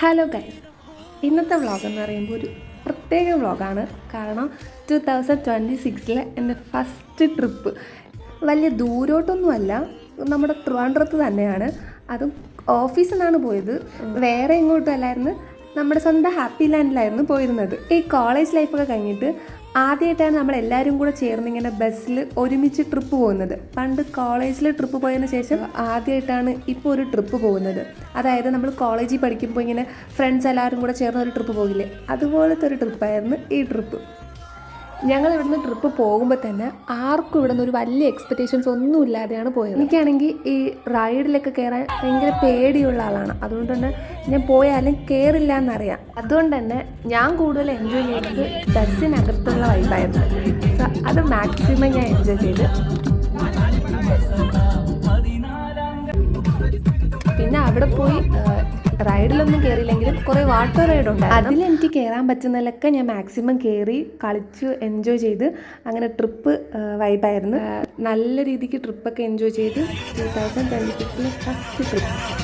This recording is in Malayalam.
ഹലോ ഗൈസ്, ഇന്നത്തെ വ്ളോഗ് എന്ന് പറയുമ്പോൾ ഒരു പ്രത്യേക വ്ളോഗാണ്. കാരണം 2026 എൻ്റെ ഫസ്റ്റ് ട്രിപ്പ് വലിയ ദൂരോട്ടൊന്നുമല്ല, നമ്മുടെ ട്രിവാൻഡ്രത്ത് തന്നെയാണ്. അതും ഓഫീസിൽ നിന്നാണ് പോയത്, വേറെ എങ്ങോട്ടും അല്ലായിരുന്നു. നമ്മുടെ സ്വന്തം ഹാപ്പി ലാൻഡിലായിരുന്നു പോയിരുന്നത്. ഈ കോളേജ് ലൈഫൊക്കെ കഴിഞ്ഞിട്ട് ആദ്യമായിട്ടാണ് നമ്മളെല്ലാവരും കൂടെ ചേർന്ന് ഇങ്ങനെ ബസ്സിൽ ഒരുമിച്ച് ട്രിപ്പ് പോകുന്നത്. പണ്ട് കോളേജിൽ ട്രിപ്പ് പോയതിന് ശേഷം ആദ്യമായിട്ടാണ് ഇപ്പോൾ ഒരു ട്രിപ്പ് പോകുന്നത്. അതായത് നമ്മൾ കോളേജിൽ പഠിക്കുമ്പോൾ ഇങ്ങനെ ഫ്രണ്ട്സ് എല്ലാവരും കൂടെ ചേർന്ന് ഒരു ട്രിപ്പ് പോകില്ലേ, അതുപോലത്തെ ഒരു ട്രിപ്പായിരുന്നു ഈ ട്രിപ്പ്. ഞങ്ങൾ ഇവിടുന്ന് ട്രിപ്പ് പോകുമ്പോൾ തന്നെ ആർക്കും ഇവിടെ നിന്ന് ഒരു വലിയ എക്സ്പെക്റ്റേഷൻസ് ഒന്നും ഇല്ലാതെയാണ് പോയത്. എനിക്കാണെങ്കിൽ ഈ റൈഡിലൊക്കെ കയറാൻ ഭയങ്കര പേടിയുള്ള ആളാണ്. അതുകൊണ്ട് തന്നെ ഞാൻ പോയാലും കയറില്ല എന്നറിയാം. അതുകൊണ്ട് തന്നെ ഞാൻ കൂടുതൽ എൻജോയ് ചെയ്തത് ബസ്സിനകത്തുള്ള വൈബായിരുന്നു. അത് മാക്സിമം ഞാൻ എൻജോയ് ചെയ്ത്. പിന്നെ അവിടെ പോയി റൈഡിലൊന്നും കയറിയില്ലെങ്കിലും കുറേ വാട്ടർ റൈഡുണ്ട്. അതിലെനിക്ക് കയറാൻ പറ്റുന്നതിലൊക്കെ ഞാൻ മാക്സിമം കയറി കളിച്ച് എൻജോയ് ചെയ്ത്. അങ്ങനെ ട്രിപ്പ് വൈബായിരുന്നു. നല്ല രീതിക്ക് ട്രിപ്പൊക്കെ എൻജോയ് ചെയ്ത് 2026 ഫസ്റ്റ് ട്രിപ്പ്.